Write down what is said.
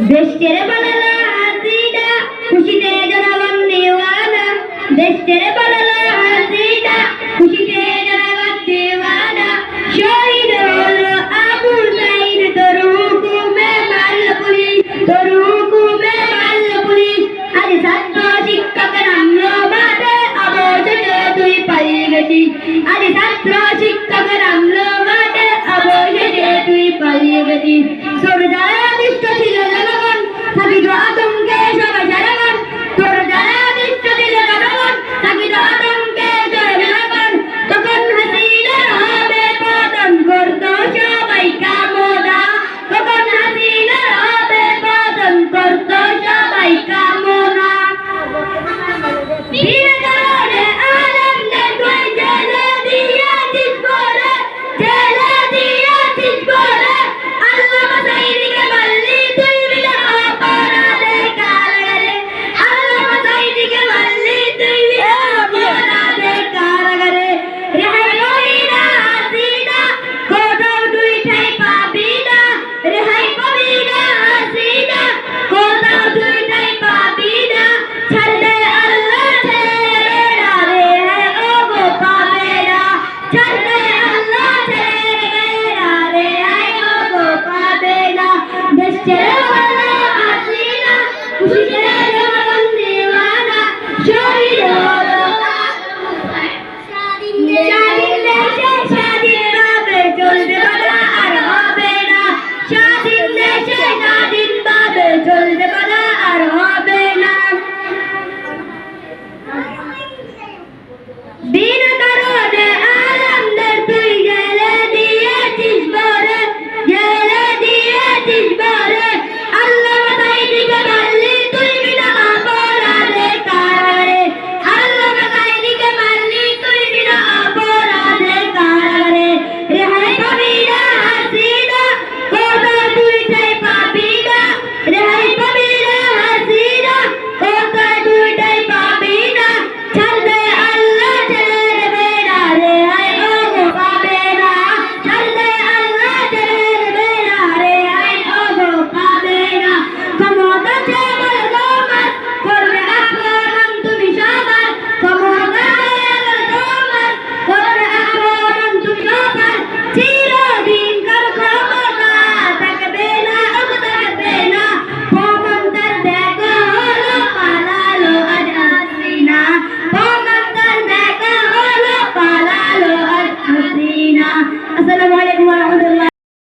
দেশ ছেড়ে পালালো হাসিনা, খুশিতে জনগণ দিওয়ানা। দেশ ছেড়ে পালালো হাসিনা, খুশিতে জনগণ দিওয়ানা। শহীদ হলো আবু সাইদ, তোর হুকুমে মারল পুলিশ, তোর হুকুমে মারল পুলিশ। আজ ছাত্র শিক্ষক নামলো মাঠে, অবশেষে তুই পালিয়ে গেছিস। আজ ছাত্র শিক্ষক নামলো মাঠে, অবশেষে তুই পালিয়ে গেছিস। তোর যারা দৃষ্ট ছিল জনগণ, থাকিত আতঙ্কে সবাই সারাগণ। তোর যারা দৃষ্ট ছিল জনগণ, থাকিত আতঙ্কে সবাই সারাগণ। তখন হাসিনার হবে পতন, করত সবাই কামনা। তখন হাসিনার হবে পতন, করত সবাই কামনা। বিনা কারণে আলেমদের তুই জেলে দিয়েছিস বলে, জেলে দিয়েছিস বলে। আল্লামা সাঈদীকে মারলি তুই বিনা অপরাধে কারাগারে। আল্লামা সাঈদীকে মারলি তুই বিনা অপরাধে কারাগারে। রেহাই পাবি না হাসিনা, কোথাও তুই ঠাঁই পাবি না। রেহাই পাবি না হাসিনা, কোথাও তুই ঠাঁই পাবি না। ছাড় দে আল্লাহ ছেড়ে না, রেহাই ওগো পাবে না। ছাড় দে আল্লাহ ছেড়ে না, রেহাই ওগো পাবে না। দেশ ছেড়ে পালালো হাসিনা, খুশিতে জনগণ দিওয়ানা। শহীদ হলো স্বাধীন দেশে, স্বাধীনভাবে চলতে পারা আর হবে না। স্বাধীন দেশে স্বাধীনভাবে চলতে পারা আর হবে না। বিনা কারণে আলেমদের তুই জেলে দিয়েছিস বলে, জেলে দিয়েছিস বলে। আল্লামা সাঈদীকে মারলি তুই বিনা অপরাধে কারাগারে। আল্লামা সাঈদীকে মারলি তুই বিনা অপরাধে কারাগারে। রেহাই পাবি না হাসিনা, কোথাও তুই ঠাঁই পাবি না। রেহাই পাবি না হাসিনা, কোথাও তুই ঠাঁই পাবি না। ছাড় দে আল্লাহ ছেড়ে দেবে না, রেহাই ওগো পাবে না। ছাড় দে আল্লাহ ছেড়ে দেবে না, রেহাই ওগো পাবে না। ক্ষমতা চেয়ে তোমার, করবে আক্রমণ তুমি সবার। ক্ষমতা চেয়ে তোমার, করবে আক্রমণ তুমি সবার। চিরদিনকার ক্ষমতা থাকবে না, ওগো থাকবে না। ক্ষমতার দেখা হলো পালালো আজ হাসিনা। ক্ষমতার দেখা হলো পালালো আজ হাসিনা। আসসালামু আলাইকুম ওয়া রাহমাতুল্লাহ।